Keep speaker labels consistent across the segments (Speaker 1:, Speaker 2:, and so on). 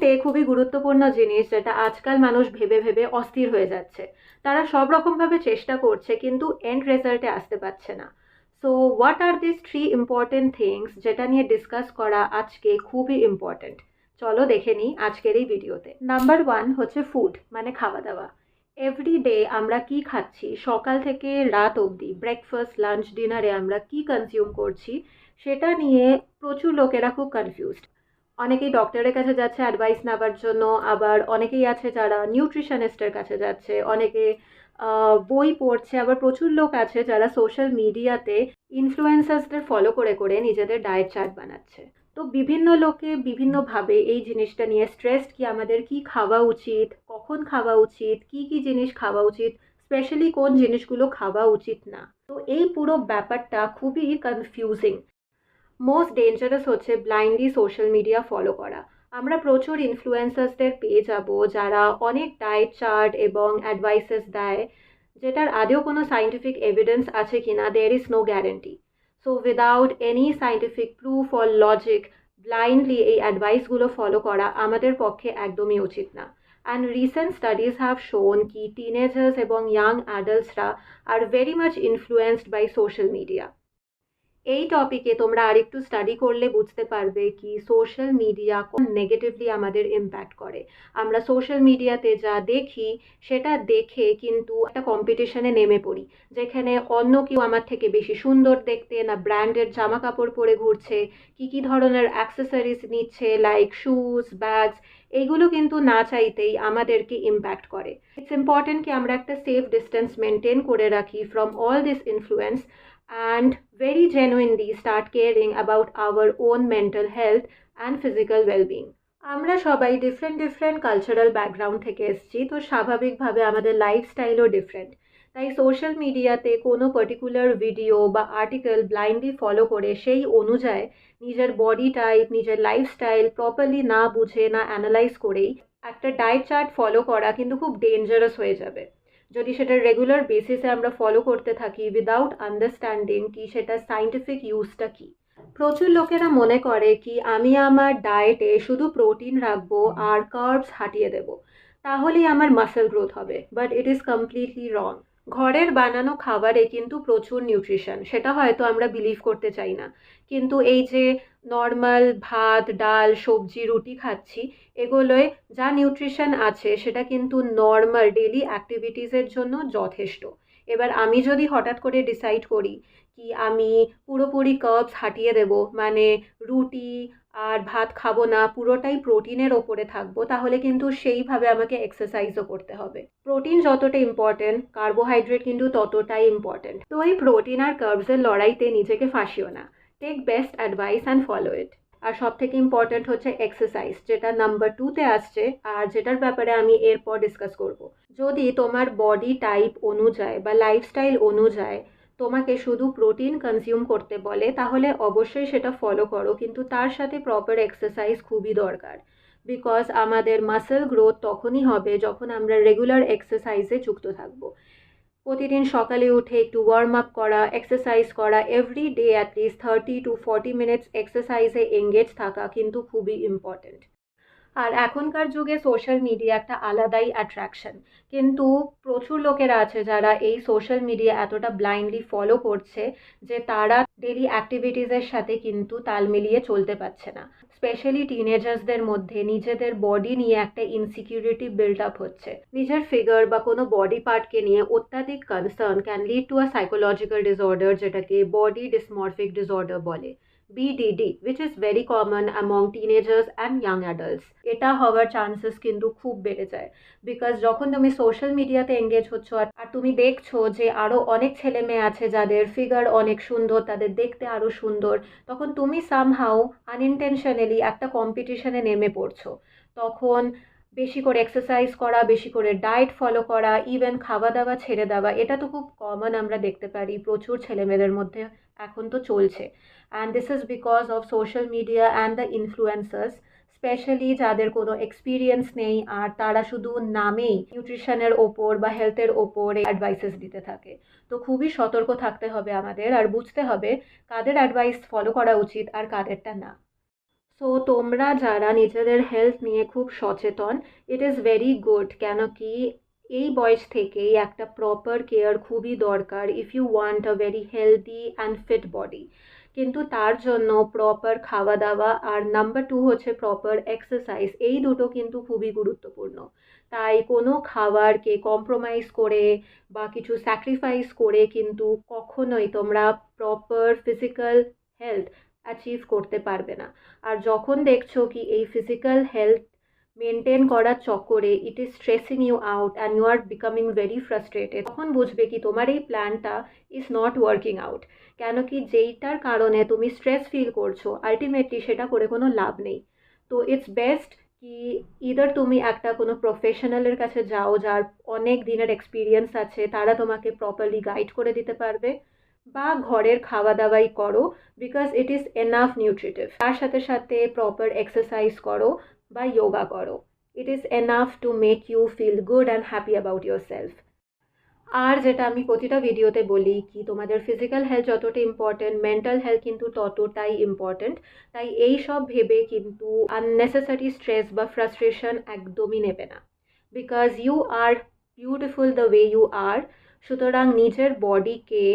Speaker 1: ডায়েটে খুবই গুরুত্বপূর্ণ জিনিস যেটা আজকাল মানুষ ভেবে ভেবে অস্থির হয়ে যাচ্ছে। তারা সব রকমভাবে চেষ্টা করছে কিন্তু এন্ড রেজাল্টে আসতে পারছে না। So what are this three important things যেটা নিয়ে ডিসকাস করা আজকে খুবই ইম্পর্টেন্ট। চলো দেখে নিই আজকের এই ভিডিওতে। নাম্বার ওয়ান হচ্ছে ফুড, মানে খাওয়া দাওয়া। এভরি ডে আমরা কি খাচ্ছি, সকাল থেকে রাত অবধি ব্রেকফাস্ট লাঞ্চ ডিনারে আমরা কি কনজিউম করছি, সেটা নিয়ে প্রচুর লোকেরা খুব কনফিউজড। অনেকেই ডক্টরের কাছে যাচ্ছে অ্যাডভাইস নেওয়ার জন্য, আবার অনেকেই আছে যারা নিউট্রিশনিস্টের কাছে যাচ্ছে, অনেকে বই পড়ছে, আবার প্রচুর লোক আছে যারা সোশ্যাল মিডিয়াতে ইনফ্লুয়েন্সার্সদের ফলো করে করে নিজেদের ডায়েট চার্ট বানাচ্ছে। তো বিভিন্ন লোকে বিভিন্নভাবে এই জিনিসটা নিয়ে স্ট্রেসড কি আমাদের কি খাওয়া উচিত, কখন খাওয়া উচিত, কি কি জিনিস খাওয়া উচিত, স্পেশালি কোন জিনিসগুলো খাওয়া উচিত না। তো এই পুরো ব্যাপারটা খুবই কনফিউজিং। মোস্ট ডেঞ্জারাস হচ্ছে ব্লাইন্ডলি সোশ্যাল মিডিয়া ফলো করা। আমরা প্রচুর ইনফ্লুয়েন্সার্সদের পেয়ে যাব যারা অনেক ডায়েট চার্ট এবং অ্যাডভাইসেস দেয়, যেটার আদেও কোনো সাইন্টিফিক এভিডেন্স আছে কিনা there is no guarantee. So without any scientific proof or logic blindly এই অ্যাডভাইসগুলো ফলো করা আমাদের পক্ষে একদমই উচিত না। অ্যান্ড রিসেন্ট স্টাডিজ হ্যাভ শোন কি টিনেজার্স এবং ইয়াং অ্যাডাল্টসরা আর very much influenced by social media. এই টপিকে তোমরা আরেকটু স্টাডি করলে বুঝতে পারবে কি সোশ্যাল মিডিয়া কোন নেগেটিভলি আমাদের ইম্প্যাক্ট করে। আমরা সোশ্যাল মিডিয়াতে যা দেখি সেটা দেখে কিন্তু একটা কম্পিটিশনে নেমে পড়ি, যেখানে অন্য কেউ আমার থেকে বেশি সুন্দর দেখতে, না ব্র্যান্ডের জামা কাপড় পরে ঘুরছে, কি কি ধরনের অ্যাক্সেসরিজ নিচ্ছে লাইক শুজ ব্যাগস, এইগুলো কিন্তু না চাইতেই আমাদেরকে ইম্প্যাক্ট করে। ইটস ইম্পর্টেন্ট কি আমরা একটা সেফ ডিস্টেন্স মেনটেন করে রাখি from all this influence and very genuinely start caring about our own mental health and physical well-being. আমরা সবাই ডিফারেন্ট ডিফারেন্ট কালচারাল ব্যাকগ্রাউন্ড থেকে এসেছি, তো স্বাভাবিকভাবে আমাদের লাইফস্টাইলও ডিফারেন্ট। তাই সোশ্যাল মিডিয়াতে কোনো পার্টিকুলার ভিডিও বা আর্টিকেল ব্লাইন্ডলি ফলো করে সেই অনুযায়ী নিজের বডি টাইপ, নিজের লাইফস্টাইল প্রপারলি না বুঝে, না অ্যানালাইজ করেই একটা ডায়েট চার্ট ফলো করা কিন্তু খুব ডেঞ্জারাস হয়ে যাবে যদি সেটা রেগুলার বেসিসে আমরা ফলো করতে থাকি উইদাউট আন্ডারস্ট্যান্ডিং কি সেটা সাইন্টিফিক ইউজটা কি। প্রচুর লোকেরা মনে করে কি আমি আমার ডায়েটে শুধু প্রোটিন রাখবো আর কার্বস হাটিয়ে দেবো, তাহলেই আমার মাসেল গ্রোথ হবে, বাট ইট ইজ কমপ্লিটলি রং। ঘরের বানানো খাবারে কিন্তু প্রচুর নিউট্রিশন, সেটা হয়তো আমরা বিলিভ করতে চাই না, কিন্তু এই যে নর্মাল ভাত ডাল সবজি রুটি খাচ্ছি, এগুলোয় যা নিউট্রিশন আছে সেটা কিন্তু নর্মাল ডেলি অ্যাক্টিভিটিসের জন্য যথেষ্ট। এবার আমি যদি হঠাৎ করে ডিসাইড করি কি আমি পুরোপুরি কার্বস হাটিয়ে দেব, মানে রুটি আর ভাত খাবো না, পুরোটাই প্রোটিনের ওপরে থাকবো, তাহলে কিন্তু সেইভাবে আমাকে এক্সারসাইজও করতে হবে। প্রোটিন যতটা ইম্পর্টেন্ট, কার্বোহাইড্রেট কিন্তু ততটাই ইম্পর্টেন্ট। তো এই প্রোটিন আর কার্বসের লড়াইতে নিজেকে ফাঁসিও না, take best advice and follow it. আর সব থেকে ইম্পর্টেন্ট হচ্ছে এক্সারসাইজ, যেটা নাম্বার টুতে আসছে আর যেটার ব্যাপারে আমি এরপর ডিসকাস করব। যদি তোমার বডি টাইপ অনুযায়ী বা লাইফস্টাইল অনুযায়ী তোমাকে শুধু প্রোটিন কনজিউম করতে বলে, তাহলে অবশ্যই সেটা ফলো করো, কিন্তু তার সাথে প্রপার এক্সারসাইজ খুবই দরকার। বিকজ আমাদের মাসেল গ্রোথ তখনই হবে যখন আমরা রেগুলার এক্সারসাইজে যুক্ত থাকবো। প্রতিদিন সকালে উঠে একটু ওয়ার্ম আপ করা, এক্সারসাইজ করা, every day at least 30 to 40 minutes এক্সারসাইজে এঙ্গেজ থাকা কিন্তু খুবই ইম্পর্ট্যান্ট। আর এখনকার যুগে সোশ্যাল মিডিয়া একটা আলাদাই অ্যাট্রাকশন, কিন্তু প্রচুর লোকেরা আছে যারা এই সোশ্যাল মিডিয়া এতটা ব্লাইন্ডলি ফলো করছে যে তারা ডেলি অ্যাক্টিভিটিসের সাথে কিন্তু তাল মিলিয়ে চলতে পারছে না। স্পেশালি টিনেজার্সদের মধ্যে নিজেদের বডি নিয়ে একটা ইনসিকিউরিটি বিল্ড আপ হচ্ছে। নিজের ফিগার বা কোনো বডি পার্টকে নিয়ে অত্যাধিক concern can lead to a psychological disorder, যেটাকে বডি ডিসমরফিক ডিসঅর্ডার বলে, BDD, which is very common among teenagers and young adults. এটা হওয়ার চান্সেস কিন্তু খুব বেড়ে যায়, বিকজ যখন তুমি সোশ্যাল মিডিয়াতে এঙ্গেজ হচ্ছ আর তুমি দেখছো যে আরও অনেক ছেলে মেয়ে আছে যাদের ফিগার অনেক সুন্দর, তাদের দেখতে আরও সুন্দর, তখন তুমি সামহাউ আনইনটেনশনালি একটা কম্পিটিশনে নেমে পড়ছো। তখন বেশি করে এক্সারসাইজ করা, বেশি করে ডায়েট ফলো করা, ইভেন খাওয়া দাওয়া ছেড়ে দেওয়া, এটা তো খুব কমন আমরা দেখতে পারি প্রচুর ছেলেমেয়েদের মধ্যে এখন তো চলছে। And this is because of social media and the influencers, specially যাদের কোনো এক্সপিরিয়েন্স নেই আর তারা শুধু নামেই নিউট্রিশনের ওপর বা হেলথের ওপর অ্যাডভাইসেস দিতে থাকে। তো খুবই সতর্ক থাকতে হবে আমাদের, আর বুঝতে হবে কাদের অ্যাডভাইস ফলো করা উচিত আর কাদেরটা না। সো তোমরা যারা নিজেদের হেলথ নিয়ে খুব সচেতন, ইট ইজ ভেরি গুড, কেন কি এই বয়স থেকেই একটা প্রপার কেয়ার খুবই দরকার if you want a very healthy and fit body. কিন্তু তার জন্য প্রপার খাওয়া দাওয়া আর নাম্বার টু হচ্ছে প্রপার এক্সারসাইজ, এই দুটো কিন্তু খুবই গুরুত্বপূর্ণ। তাই কোনো খাবারকে কম্প্রোমাইজ করে বা কিছু স্যাক্রিফাইস করে কিন্তু কখনোই তোমরা প্রপার ফিজিক্যাল হেলথ অ্যাচিভ করতে পারবে না। আর যখন দেখছো কি এই ফিজিক্যাল হেলথ মেনটেন করার চক্করে it is stressing you out and you are becoming very frustrated, তখন বুঝবে কি তোমার এই প্ল্যানটা ইজ নট ওয়ার্কিং আউট। কেন কি যেইটার কারণে তুমি স্ট্রেস ফিল করছো আলটিমেটলি সেটা করে কোনো লাভ নেই। তো ইটস বেস্ট কি ইদার তুমি একটা কোনো প্রফেশনালের কাছে যাও যার অনেক দিনের এক্সপিরিয়েন্স আছে, তারা তোমাকে প্রপারলি গাইড করে দিতে পারবে, বা ঘরের খাওয়া দাওয়াই করো because it is enough nutritive. তার সাথে সাথে প্রপার এক্সারসাইজ করো বা যোগা করো, it is enough to make you feel good and happy about your self. আর যেটা আমি প্রতিটা ভিডিওতে বলি কি তোমাদের ফিজিক্যাল হেলথ যতটা ইম্পর্টেন্ট, মেন্টাল হেলথ কিন্তু ততটাই ইম্পর্টেন্ট। তাই এই সব ভেবে কিন্তু আননেসেসারি স্ট্রেস বা ফ্রাস্ট্রেশন একদমই নেবে না, because you are beautiful the way you are. সুতরাং নিজের বডিকে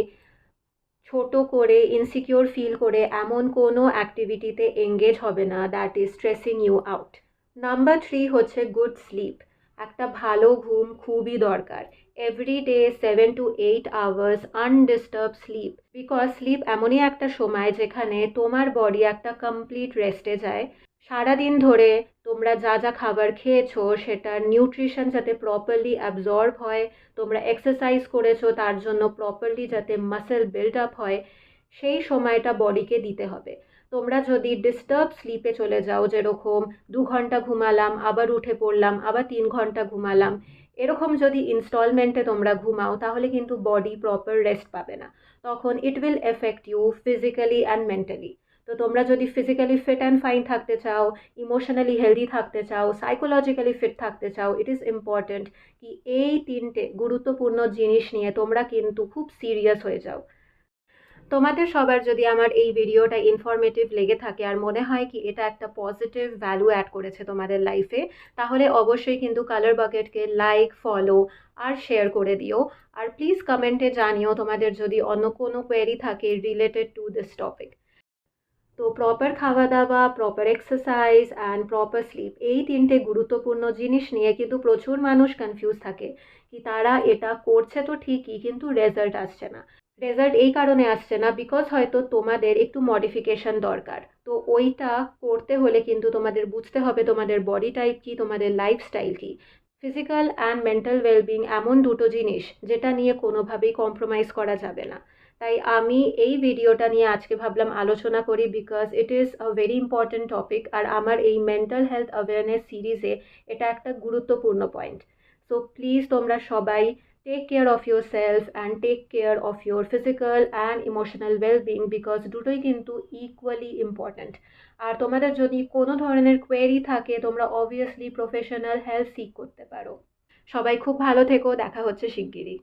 Speaker 1: ছোট করে ইনসিকিওর ফিল করে এমন কোনো অ্যাক্টিভিটিতে এঙ্গেজ হবে না that is stressing you out. Number three হচ্ছে গুড স্লিপ। একটা ভালো ঘুম খুবই দরকার। Every day 7 to 8 hours undisturb sleep, because sleep এমনই একটা সময় যেখানে তোমার বডি একটা কমপ্লিট রেস্টে যায়। সারাদিন ধরে তোমরা যা যা খাবার খেয়েছো সেটার নিউট্রিশন যাতে প্রপারলি অ্যাবজর্ব হয়, তোমরা এক্সারসাইজ করেছো তার জন্য প্রপারলি যাতে মাসেল বিল্ড আপ হয়, সেই সময়টা বডিকে দিতে হবে। তোমরা যদি ডিস্টার্ব স্লিপে চলে যাও, যেরকম 2 ঘন্টা ঘুমালাম আবার উঠে পড়লাম আবার 3 ঘন্টা ঘুমালাম, এরকম যদি ইনস্টলমেন্টে তোমরা ঘুমাও তাহলে কিন্তু বডি প্রপার রেস্ট পাবে না। তখন it will affect you physically and mentally. তো তোমরা যদি ফিজিক্যালি ফিট অ্যান্ড ফাইন থাকতে চাও, ইমোশনালি হেলদি থাকতে চাও, সাইকোলজিক্যালি ফিট থাকতে চাও, ইট ইজ ইম্পর্ট্যান্ট কি এই তিনটে গুরুত্বপূর্ণ জিনিস নিয়ে তোমরা কিন্তু খুব সিরিয়াস হয়ে যাও। তোমাদের সবার যদি আমার এই ভিডিওটা ইনফরমেটিভ লেগে থাকে আর মনে হয় কি এটা একটা পজিটিভ ভ্যালু অ্যাড করেছে তোমাদের লাইফে, তাহলে অবশ্যই কিন্তু কালার বাকেটকে লাইক, ফলো আর শেয়ার করে দিও। আর প্লিজ কমেন্টে জানিও তোমাদের যদি অন্য কোনো কোয়েরি থাকে রিলেটেড টু দিস টপিক। তো প্রপার খাওয়া দাওয়া, proper exercise and proper slip, এই তিনটে গুরুত্বপূর্ণ জিনিস নিয়ে কিন্তু প্রচুর মানুষ কনফিউজ থাকে কি তারা এটা করছে তো ঠিকই কিন্তু রেজাল্ট আসছে না। রেজাল্ট এই কারণে আসছে না বিকজ হয়তো তোমাদের একটু মডিফিকেশন দরকার। তো ওইটা করতে হলে কিন্তু তোমাদের বুঝতে হবে তোমাদের বডি টাইপ কী, তোমাদের লাইফস্টাইল কী। ফিজিক্যাল অ্যান্ড মেন্টাল ওয়েলবিং এমন দুটো জিনিস যেটা নিয়ে কোনোভাবেই কম্প্রোমাইজ করা যাবে না। তাই আমি এই ভিডিওটা নিয়ে আজকে ভাবলাম আলোচনা করি because it is a very important topic, আর আমার এই মেন্টাল হেলথ অ্যাওয়ারনেস সিরিজে এটা একটা গুরুত্বপূর্ণ পয়েন্ট। সো প্লিজ তোমরা সবাই take care of yourself and take care of your physical and emotional wellbeing, because দুটোই কিন্তু ইকুয়ালি ইম্পর্ট্যান্ট। আর তোমাদের যদি কোনো ধরনের কোয়েরি থাকে তোমরা অবভিয়াসলি প্রফেশনাল হেল্প সিক করতে পারো। সবাই খুব ভালো থেকো, দেখা হচ্ছে শিগগিরই।